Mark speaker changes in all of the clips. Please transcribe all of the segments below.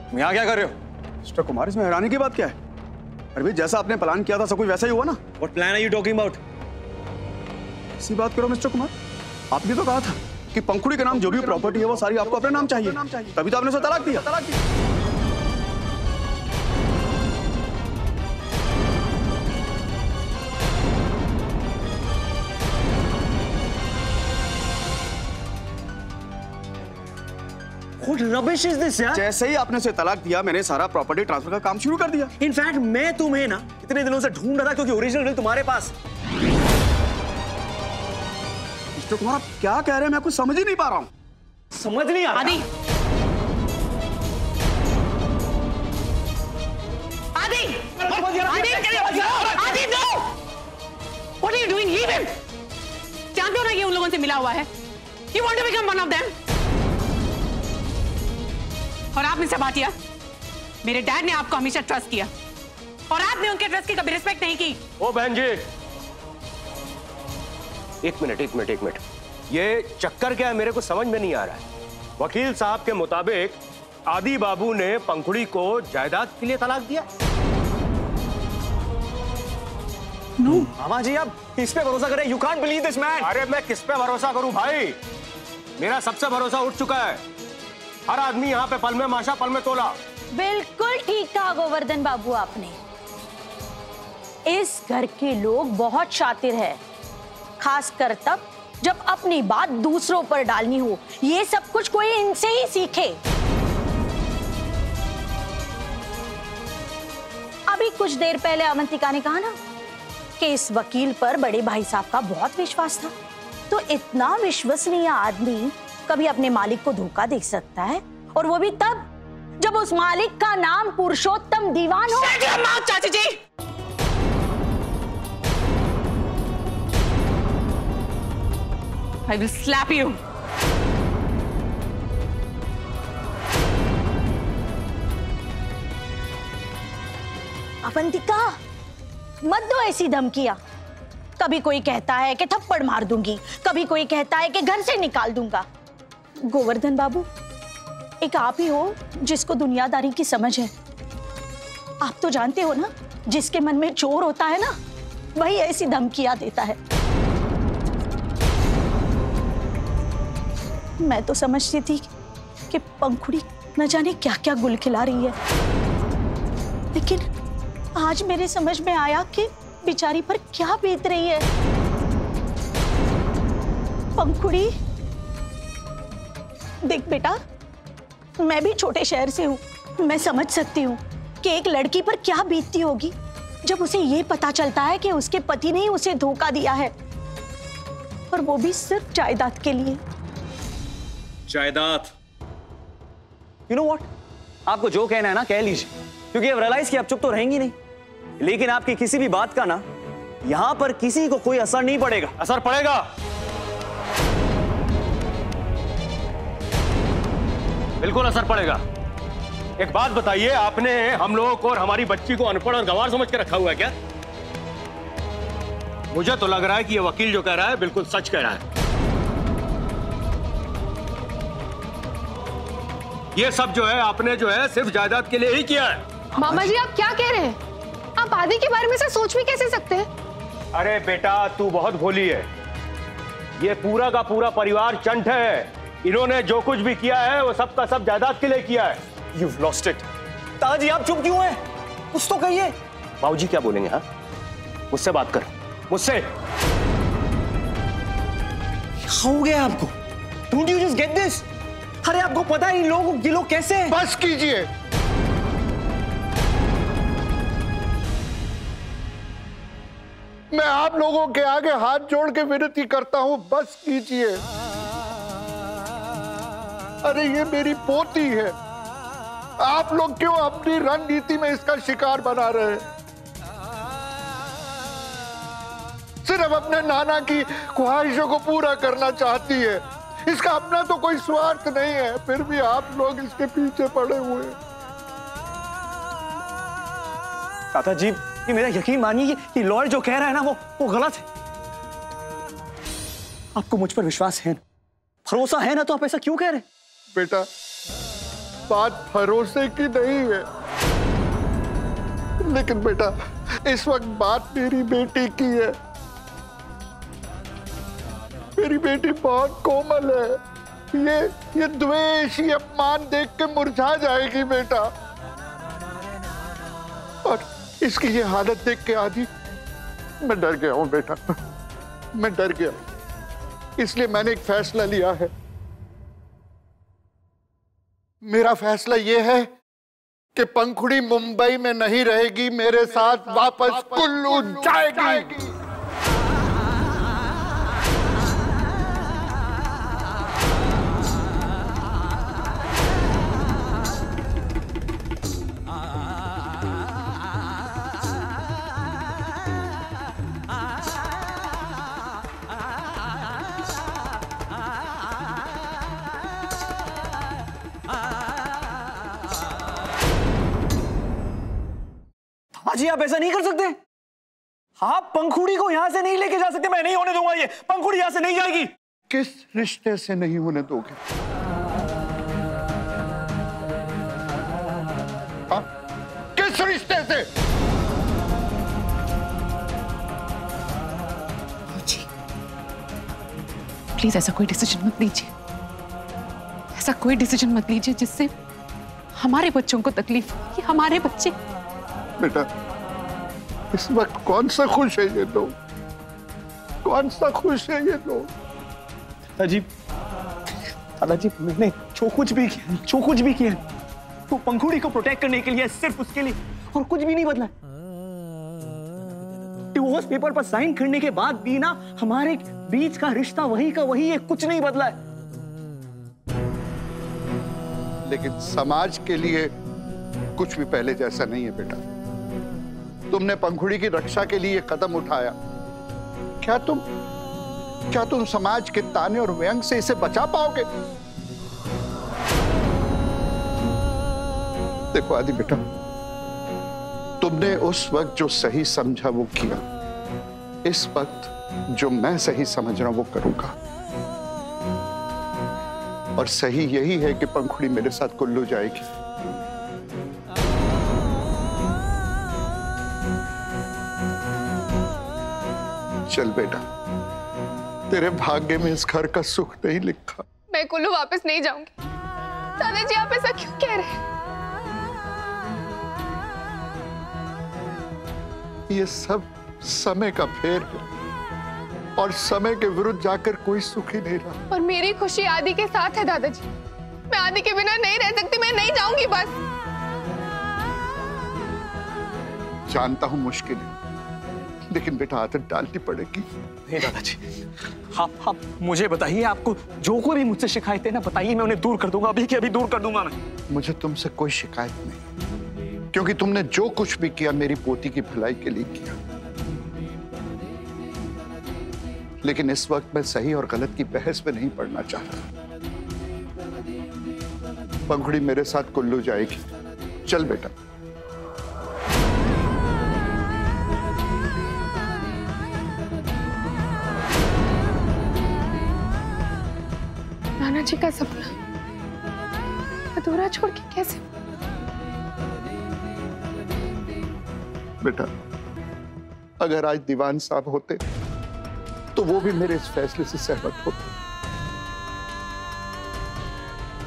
Speaker 1: तुम यहाँ क्या कर रहे हो?
Speaker 2: मिस्टर कुमार, इसमें हैरानी की बात क्या है? अरे भाई, जैसा आपने प्लान किया था सब कुछ वैसा ही हुआ ना।
Speaker 1: What plan are you talking about?
Speaker 2: इसी बात करो मिस्टर कुमार, आपने तो कहा था कि पंखुड़ी के नाम जो भी प्रॉपर्टी है वो सारी आपको अपने नाम चाहिए, तभी तो आपने उसे तलाक दिया।
Speaker 1: What rubbish is this यार?
Speaker 2: जैसे ही आपने उसे तलाक दिया, मैंने सारा प्रॉपर्टी ट्रांसफर का काम शुरू कर दिया।
Speaker 1: इनफैक्ट मैं तुम्हें ना इतने दिनों से ढूंढ रहा था क्योंकि ओरिजिनल विल तुम्हारे पास।
Speaker 2: मिस्टर कुमार, आप क्या कह रहे हैं? मैं कुछ समझ ही नहीं पा रहा हूँ।
Speaker 1: समझ नहीं आ रहा।
Speaker 3: आदि, आदि, no! What are you doing? Leave him! जानते हो ना ये उन लोगों से मिला हुआ है। You want to become one of them? और आप मिस्टर भाटिया, मेरे डैड ने आपको हमेशा ट्रस्ट किया और आपने उनके ट्रस्ट की कभी रिस्पेक्ट नहीं की।
Speaker 4: ओ बहन जी, एक मिनट, ये चक्कर क्या है मेरे को समझ में नहीं आ रहा है। वकील साहब के मुताबिक आदि बाबू ने पंखुड़ी को जायदाद के लिए तलाक दिया।
Speaker 1: नो मामा जी, आप किस पे भरोसा करें? You can't believe this man.
Speaker 4: अरे मैं किस पे भरोसा करूं भाई? मेरा सबसे भरोसा उठ चुका है। हर आदमी यहाँ पे पल में माशा पल में तोला।
Speaker 5: बिल्कुल ठीक कहा गोवर्धन बाबू आपने। इस घर के लोग बहुत शातिर है, खासकर तब जब अपनी बात दूसरों पर डालनी हो। ये सब कुछ कोई इनसे ही सीखे। अभी कुछ देर पहले अवंतिका ने कहा ना कि इस वकील पर बड़े भाई साहब का बहुत विश्वास था, तो इतना विश्वसनीय आदमी कभी अपने मालिक को धोखा दे सकता है, और वो भी तब जब उस मालिक का नाम पुरुषोत्तम दीवान हो।
Speaker 3: चाची जी, I will slap you.
Speaker 5: Avantika, मत दो ऐसी धमकियां। कभी कोई कहता है कि थप्पड़ मार दूंगी, कभी कोई कहता है कि घर से निकाल दूंगा। गोवर्धन बाबू, एक आप ही हो जिसको दुनियादारी की समझ है। आप तो जानते हो ना, जिसके मन में चोर होता है ना, वही ऐसी धमकियां देता है। मैं तो समझती थी कि पंखुड़ी न जाने क्या क्या गुल खिला रही है, लेकिन आज मेरे समझ में आया कि बेचारी पर क्या बीत रही है। पंखुड़ी, देख बेटा, मैं भी छोटे शहर से हूँ। मैं समझ सकती हूँ कि एक लड़की पर क्या बीतती होगी जब उसे ये पता चलता है कि उसके पति ने उसे धोखा दिया है, और वो भी सिर्फ जायदाद के लिए।
Speaker 1: जायदाद? यू नो व्हाट, आपको जो कहना है ना कह लीजिए, क्योंकि अब रियलाइज कि आप चुप तो रहेंगी नहीं, लेकिन आपकी किसी भी बात का ना यहां पर किसी को कोई असर नहीं पड़ेगा।
Speaker 4: असर पड़ेगा। बिल्कुल असर पड़ेगा। एक बात बताइए, आपने हम लोगों को और हमारी बच्ची को अनपढ़ और गंवार समझ के रखा हुआ है क्या? मुझे तो लग रहा है कि ये वकील जो कह रहा है बिल्कुल सच कह रहा है। ये सब जो है आपने जो है सिर्फ जायदाद के लिए ही किया है।
Speaker 6: मामा जी, आप क्या कह रहे हैं? आप आदि के बारे में से सोच भी कैसे सकते हैं?
Speaker 4: अरे बेटा, तू बहुत भोली है। ये पूरा का पूरा परिवार चंट है। इन्होंने जो कुछ भी किया है वो सब का सब जायदाद के लिए किया है।
Speaker 1: You've lost it. ताजी, आप चुप क्यों हैं? कुछ तो कहिए।
Speaker 4: बाबूजी क्या बोलेंगे? हाँ, मुझसे बात कर, मुझसे।
Speaker 1: क्या हो गया आपको? Don't you just get this? अरे आपको पता है ये लोग कैसे हैं?
Speaker 7: बस कीजिए। मैं आप लोगों के आगे हाथ जोड़ के विनती करता हूं, बस कीजिए। अरे ये मेरी पोती है, आप लोग क्यों अपनी रणनीति में इसका शिकार बना रहे हैं? सिर्फ अपने नाना की ख्वाहिशों को पूरा करना चाहती है। इसका अपना तो कोई स्वार्थ नहीं है, फिर भी आप लोग इसके पीछे पड़े हुए हैं।
Speaker 1: काका जी, ये मेरा यकीन मानिए कि लॉयर जो कह रहा है ना वो गलत है। आपको मुझ पर विश्वास है ना, भरोसा है ना, तो आप ऐसा क्यों कह रहे हैं?
Speaker 7: बेटा, बात भरोसे की नहीं है, लेकिन बेटा इस वक्त बात मेरी बेटी की है। मेरी बेटी बहुत कोमल है। ये द्वेष, ये अपमान देख के मुरझा जाएगी बेटा। और इसकी ये हालत देख के आदि मैं डर गया हूं बेटा, मैं डर गया। इसलिए मैंने एक फैसला लिया है। मेरा फैसला यह है कि पंखुड़ी मुंबई में नहीं रहेगी, मेरे साथ वापस कुल्लू जाएगी।
Speaker 1: जी आप ऐसा नहीं कर सकते। आप पंखुड़ी को यहां से नहीं लेके जा सकते। मैं नहीं होने दूंगा ये। पंखुड़ी यहां से नहीं जाएगी।
Speaker 7: किस रिश्ते से नहीं होने दोगे? हाँ? किस रिश्ते से?
Speaker 3: जी प्लीज ऐसा कोई डिसीजन मत लीजिए। ऐसा कोई डिसीजन मत लीजिए जिससे हमारे बच्चों को तकलीफ हो। ये हमारे बच्चे।
Speaker 7: बेटा इस वक्त कौन सा खुश है ये लोग? कौन सा खुश है ये लोग?
Speaker 1: दादाजी मैंने जो कुछ भी किया वो पंखुड़ी को प्रोटेक्ट करने के लिए, सिर्फ उसके लिए, और कुछ भी नहीं बदला। डिवोर्स पेपर पर साइन करने के बाद भी ना हमारे बीच का रिश्ता वही का वही है, कुछ नहीं बदला है।
Speaker 7: लेकिन समाज के लिए कुछ भी पहले जैसा नहीं है बेटा। तुमने पंखुड़ी की रक्षा के लिए कदम उठाया। क्या तुम समाज के ताने और व्यंग से इसे बचा पाओगे? देखो आदि बेटा, तुमने उस वक्त जो सही समझा वो किया। इस वक्त जो मैं सही समझ रहा हूं वो करूंगा। और सही यही है कि पंखुड़ी मेरे साथ कुल्लू जाएगी। चल बेटा, तेरे भाग्य में इस घर का सुख नहीं लिखा।
Speaker 6: मैं कुल्लू वापस नहीं जाऊंगी। दादाजी आप ऐसा क्यों कह रहे हैं?
Speaker 7: ये सब समय का फेर है और समय के विरुद्ध जाकर कोई सुख ही नहीं रहा।
Speaker 6: और मेरी खुशी आदि के साथ है दादाजी। मैं आदि के बिना नहीं रह सकती। मैं नहीं जाऊंगी बस।
Speaker 7: जानता हूं मुश्किल है, लेकिन बेटा आदत डालनी पड़ेगी।
Speaker 1: नहीं दादाजी, आप मुझे बताइए, आपको जो कोई भी मुझसे शिकायत है ना बताइए, मैं उन्हें दूर कर दूंगा। अभी के अभी दूर कर दूंगा मैं।
Speaker 7: मुझे तुमसे कोई शिकायत नहीं, क्योंकि तुमने जो कुछ भी किया मेरी पोती की भलाई के लिए किया। लेकिन इस वक्त मैं सही और गलत की बहस में नहीं पड़ना चाहता। पंखुड़ी मेरे साथ कुल्लू जाएगी। चल बेटा।
Speaker 6: नाना जी का सपना अधूरा छोड़ के कैसे?
Speaker 7: बेटा अगर आज दीवान साहब होते तो वो भी मेरे इस फैसले से सहमत होते।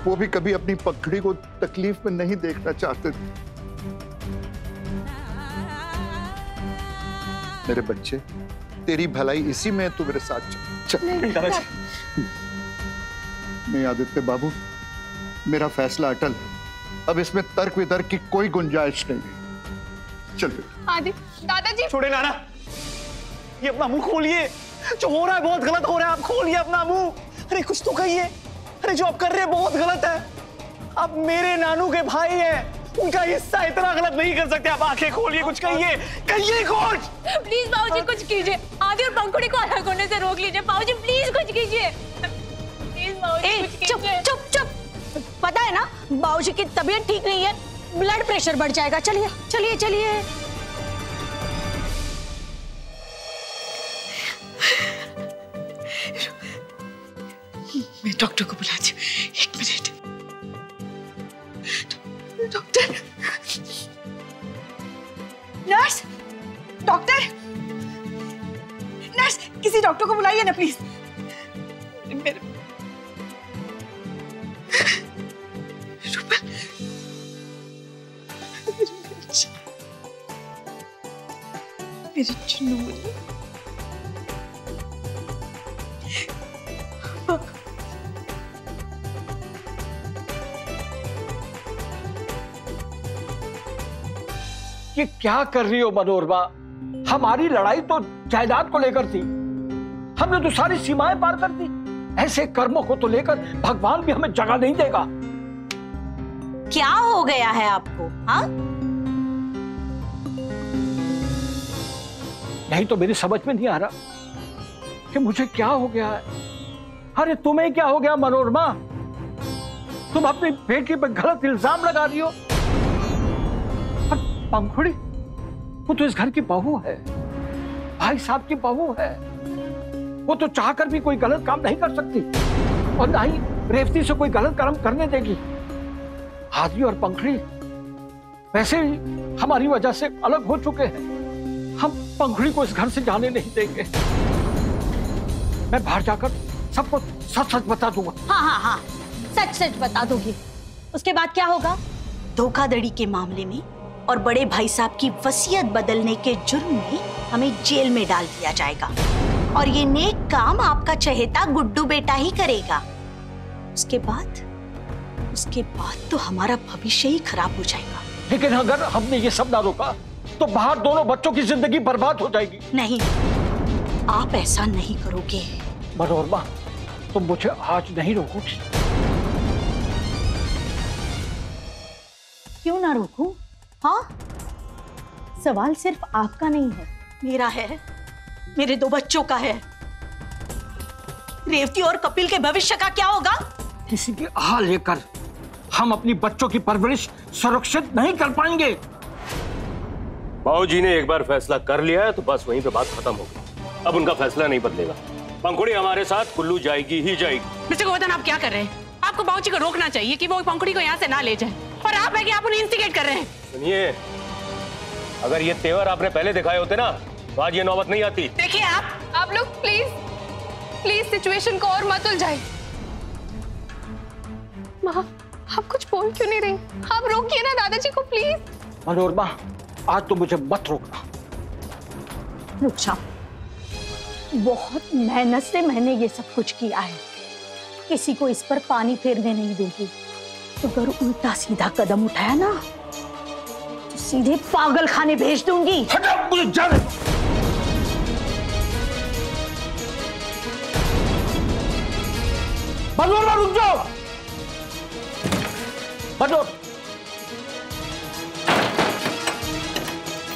Speaker 7: वो भी कभी अपनी पंखुड़ी को तकलीफ में नहीं देखना चाहते थे। मेरे बच्चे, तेरी भलाई इसी में है, तू मेरे साथ चल। नहीं आदित्य बाबू, मेरा फैसला अटल है। अब इसमें तर्क वितर्क की कोई गुंजाइश नहीं है। चल
Speaker 6: आदि, दादाजी
Speaker 1: छोड़े नाना, ये अपना मुंह खोलिए। जो हो रहा है बहुत गलत हो रहा है। आप खोलिए अपना मुंह। अरे कुछ तो कहिए। अरे जो आप कर रहे हैं बहुत गलत है। आप मेरे नानू के भाई हैं, उनका हिस्सा इतना गलत नहीं कर सकते। आप आंखें खोलिए, कुछ कहिए, कहिए कुछ।
Speaker 5: प्लीज बाबूजी कुछ कीजिए। आदि और पंखुड़ी को अलग होने से रोक लीजिए। बाबूजी प्लीज कुछ कीजिए। प्लीज बाबूजी चुप चुप चुप। पता है ना बाबूजी की तबीयत ठीक नहीं है, ब्लड प्रेशर बढ़ जाएगा। चलिए चलिए चलिए।
Speaker 3: मैं डॉक्टर को बुलाती हूँ। एक मिनट। जाइए ना प्लीज। मेरी चुन्नू,
Speaker 8: ये क्या कर रही हो मनोरमा? हमारी लड़ाई तो जायदाद को लेकर थी, हमने तो सारी सीमाएं पार कर दी। ऐसे कर्मों को तो लेकर भगवान भी हमें जगह नहीं देगा।
Speaker 5: क्या हो गया है आपको? हाँ,
Speaker 8: यही तो मेरी समझ में नहीं आ रहा कि मुझे क्या हो गया है। अरे तुम्हें क्या हो गया मनोरमा? तुम अपनी बेटी पर गलत इल्जाम लगा रही हो। पंखुड़ी, वो तो इस घर की बहू है, भाई साहब की बहू है। वो तो चाहकर भी कोई गलत काम नहीं कर सकती और ना ही रेवती से कोई गलत काम करने देगी। आदि और पंखुड़ी वैसे ही हमारी वजह से अलग हो चुके हैं। हम पंखुड़ी को इस घर से जाने नहीं देंगे। मैं बाहर जाकर सबको सच सच बता दूंगा।
Speaker 5: हाँ हाँ हाँ, सच सच बता दोगी। उसके बाद क्या होगा? धोखाधड़ी के मामले में और बड़े भाई साहब की वसीयत बदलने के जुर्म में हमें जेल में डाल दिया जाएगा और ये नेक काम आपका चहेता गुड्डू बेटा ही करेगा। उसके बाद तो हमारा भविष्य ही खराब हो जाएगा।
Speaker 8: लेकिन अगर हमने ये सब ना रोका तो बाहर दोनों बच्चों की जिंदगी बर्बाद हो जाएगी।
Speaker 5: नहीं, आप ऐसा नहीं करोगे।
Speaker 8: मनोरमा, तुम मुझे आज नहीं रोकोगी?
Speaker 5: क्यों ना रोकूं? हाँ, सवाल सिर्फ आपका नहीं है, मेरा है, मेरे 2 बच्चों का है। रेवती और कपिल के भविष्य का क्या होगा?
Speaker 8: किसी की आह लेकर हम अपनी बच्चों की परवरिश सुरक्षित नहीं कर पाएंगे।
Speaker 4: बाबूजी ने एक बार फैसला कर लिया है तो बस वहीं पे बात खत्म हो गई। अब उनका फैसला नहीं बदलेगा। पंखुड़ी हमारे साथ कुल्लू जाएगी ही जाएगी।
Speaker 3: मिस्टर गोवर्धन, आप क्या कर रहे हैं? आपको बाबूजी को रोकना चाहिए कि वो पंखुड़ी को यहाँ से ना ले जाए, और आप है कि आप उन्हें इंस्टिगेट कर रहे हैं।
Speaker 4: सुनिए, अगर ये तेवर आपने पहले दिखाए होते ना तो आज ये नौबत नहीं आती।
Speaker 3: देखिए
Speaker 6: आप लोग प्लीज सिचुएशन को और मत उलझाइए। माँ, आप कुछ बोल क्यों नहीं रही? आप रोकिए ना दादाजी को प्लीज।
Speaker 8: मनोरमा, आज तो मुझे मत रोकना।
Speaker 5: रुक जाओ, बहुत मेहनत से मैंने ये सब कुछ किया है। किसी को इस पर पानी फेरने नहीं दूंगी। अगर उल्टा सीधा कदम उठाया ना तो सीधे पागल खाने भेज दूंगी।
Speaker 8: हटाओ, मुझे जाने दो। मनोरमा, रुक जाओ।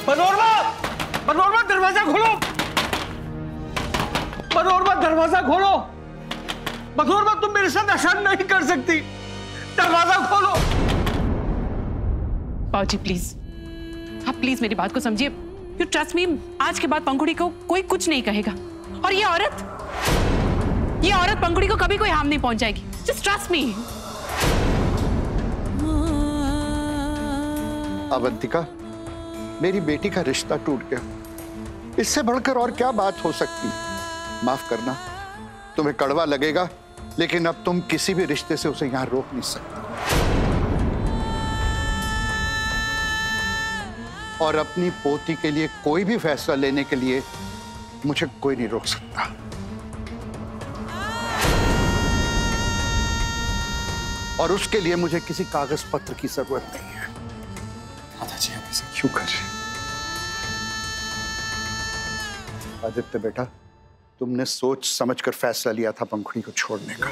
Speaker 8: मनोरमा, दरवाजा खोलो। मनोरमा, दरवाजा खोलो। मनोरमा, तुम मेरे साथ ऐसा नहीं कर सकती। दरवाजा खोलो।
Speaker 3: बाबूजी प्लीज, आप प्लीज मेरी बात को समझिए। यू ट्रस्ट मी, आज के बाद पंखुड़ी को कोई कुछ नहीं कहेगा और ये औरत पंखुड़ी को कभी कोई हार्म नहीं पहुंचाएगी। Just trust me.
Speaker 7: अवंतिका, मेरी बेटी का रिश्ता टूट गया, इससे बढ़कर और क्या बात हो सकती? माफ करना, तुम्हें कड़वा लगेगा, लेकिन अब तुम किसी भी रिश्ते से उसे यहां रोक नहीं सकते। और अपनी पोती के लिए कोई भी फैसला लेने के लिए मुझे कोई नहीं रोक सकता। और उसके लिए मुझे किसी कागज पत्र की जरूरत नहीं है।
Speaker 2: दादाजी, आप ऐसा क्यों कर रहे हैं?
Speaker 7: आदित्य बेटा, तुमने सोच समझकर फैसला लिया था पंखुड़ी को छोड़ने का,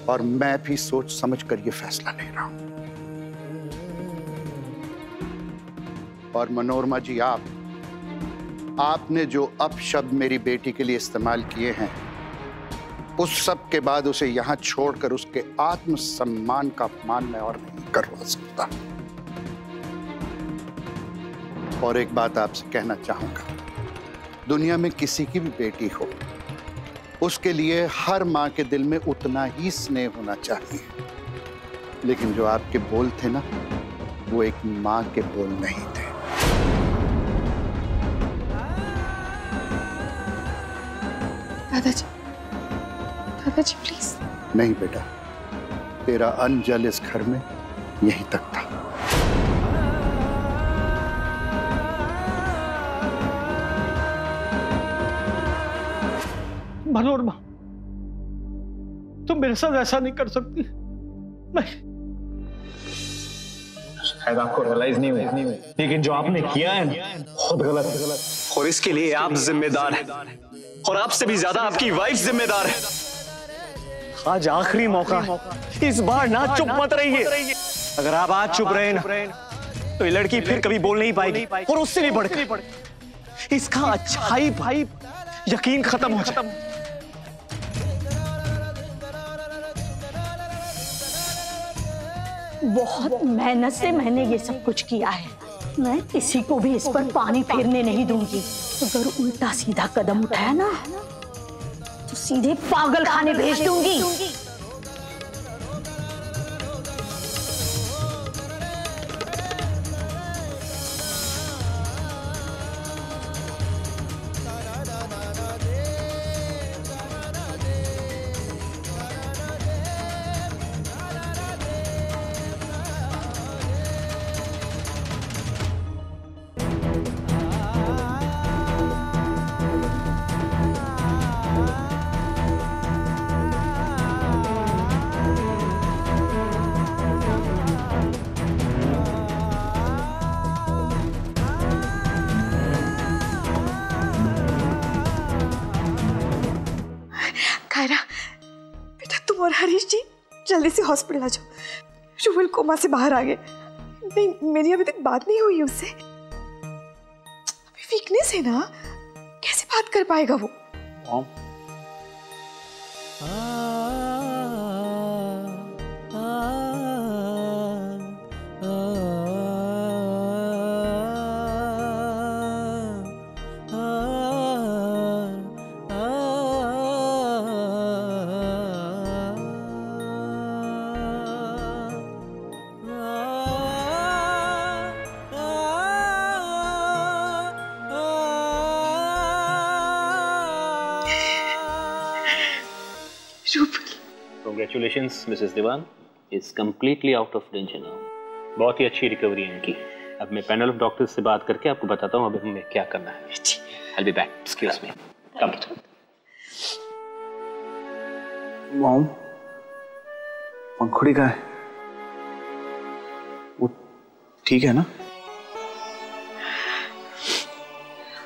Speaker 7: और मैं भी सोच समझकर यह फैसला ले रहा हूं। और मनोरमा जी, आपने जो अपशब्द मेरी बेटी के लिए इस्तेमाल किए हैं, उस सब के बाद उसे यहां छोड़कर उसके आत्मसम्मान का अपमान मैं और नहीं करवा सकता। और एक बात आपसे कहना चाहूंगा, दुनिया में किसी की भी बेटी हो, उसके लिए हर मां के दिल में उतना ही स्नेह होना चाहिए। लेकिन जो आपके बोल थे ना, वो एक मां के बोल नहीं थे।
Speaker 6: दादाजी, दादाजी प्लीज।
Speaker 7: नहीं बेटा, तेरा अन्न जल इस घर में यहीं तक था।
Speaker 8: मनोरमा, तुम मेरे साथ ऐसा नहीं कर सकती।
Speaker 1: शायद आपको रियलाइज नहीं हुआ, लेकिन जो आपने किया है बहुत गलत है, और इसके लिए आप जिम्मेदार हैं, और आपसे भी ज्यादा आपकी वाइफ जिम्मेदार है। आज आखिरी मौका है, इस बार ना चुप मत रहिए। अगर आप आज चुप रहे ना, तो ये लड़की फिर कभी बोल नहीं पाएगी, और उससे भी बढ़कर इसका अच्छाई भाई यकीन खत्म हो जाए।
Speaker 5: बहुत मेहनत से मैंने ये सब कुछ किया है। मैं किसी को भी इस पर पानी फेरने नहीं दूंगी। अगर उल्टा सीधा कदम उठाया ना, तो सीधे पागल खाने भेज दूंगी।
Speaker 9: कायरा, बेटा तुम और हरीश जी जल्दी से हॉस्पिटल आ जाओ। रुबल कोमा से बाहर आ गए। नहीं, मेरी अभी तक बात नहीं हुई उससे। अभी वीकनेस है ना, कैसे बात कर पाएगा वो?
Speaker 10: Congratulations, Mrs. Dewan is completely out of danger now. बहुत ही अच्छी रिकवरी है इनकी। अब मैं पैनल ऑफ डॉक्टर्स से बात करके आपको बताता हूँ अब हमें क्या करना है। I'll be back. Excuse me. Come.
Speaker 2: Mom, Pankhuri कहाँ है? वो ठीक है ना?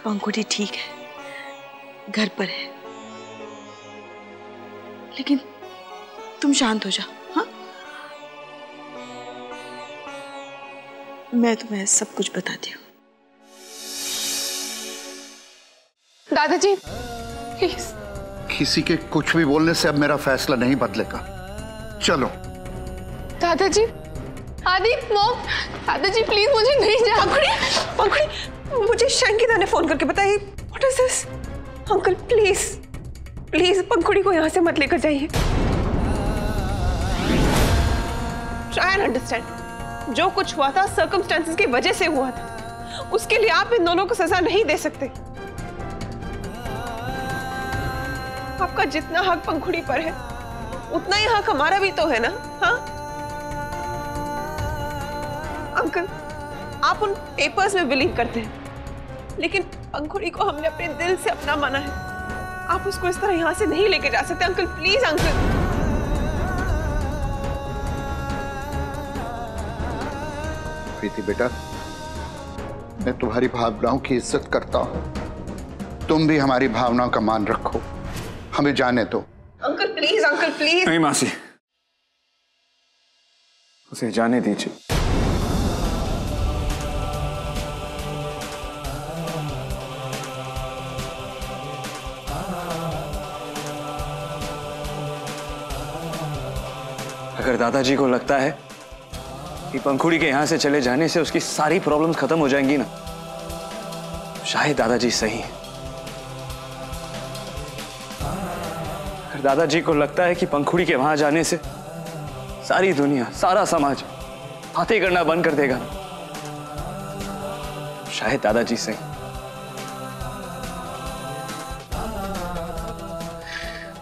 Speaker 9: पंखुड़ी ठीक है, घर पर है। लेकिन तुम शांत हो जाओ, हाँ? मैं तुम्हें सब कुछ बताती हूँ।
Speaker 6: दादाजी प्लीज।
Speaker 7: किसी के कुछ भी बोलने से अब मेरा फैसला नहीं बदलेगा। चलो।
Speaker 6: दादाजी, आदि, मॉम, दादाजी प्लीज मुझे नहीं जाना।
Speaker 9: पंखुड़ी, मुझे शंकिता ने फोन करके बताया। What is this? Uncle please please Pankhuri को यहाँ से मत लेकर जाइए। Try and understand. जो कुछ हुआ था सर्कमस्टेंसेस की वजह से हुआ था। उसके लिए आप इन दोनों को सजा नहीं दे सकते। आपका जितना हक पंखुड़ी पर है, उतना ही हक हमारा भी तो है ना? हाँ अंकल, आप उन पेपर्स में बिलीव करते हैं, लेकिन पंखुड़ी को हमने अपने दिल से अपना माना है। आप उसको इस तरह यहाँ से नहीं लेके जा सकते। Uncle please, uncle.
Speaker 7: प्रीति बेटा, मैं तुम्हारी भावनाओं की इज्जत करता हूँ। तुम भी हमारी भावनाओं का मान रखो। हमें जाने दो।
Speaker 9: Uncle please, uncle please.
Speaker 2: नहीं मासी, उसे जाने दीजिए। अगर दादाजी को लगता है कि पंखुड़ी के यहां से चले जाने से उसकी सारी प्रॉब्लम्स खत्म हो जाएंगी ना, शायद दादाजी सही हैं। अगर दादाजी को लगता है कि पंखुड़ी के वहां जाने से सारी दुनिया, सारा समाज बातें करना बंद कर देगा, शायद दादाजी सही।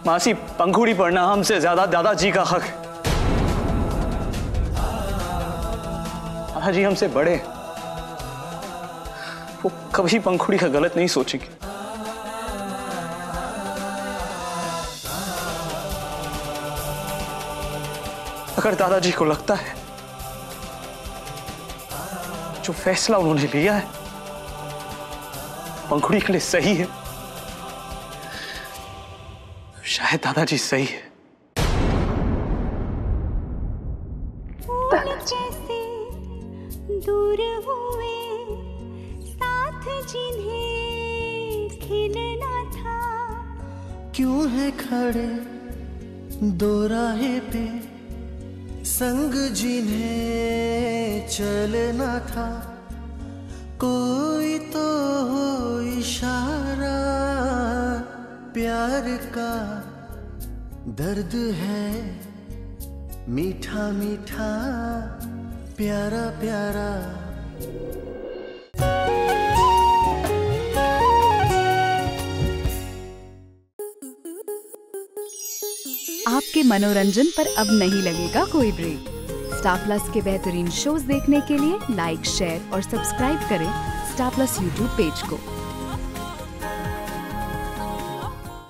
Speaker 2: मासी, पंखुड़ी पढ़ना हमसे ज्यादा दादाजी का हक है। दादाजी हमसे बड़े, वो कभी पंखुड़ी का गलत नहीं सोचेंगे। अगर दादाजी को लगता है जो फैसला उन्होंने लिया है पंखुड़ी के लिए सही है, शायद दादाजी सही है।
Speaker 11: कैसे दूर हुए साथ जिन्हें खिलना था,
Speaker 12: क्यों है खड़े दो राहे पे संग जिन्हें चलना था, कोई तो हो इशारा प्यार का दर्द है मीठा मीठा प्यारा प्यारा।
Speaker 13: आपके मनोरंजन पर अब नहीं लगेगा कोई ब्रेक। स्टार प्लस के बेहतरीन शोज देखने के लिए लाइक, शेयर और सब्सक्राइब करें स्टार प्लस यूट्यूब पेज को।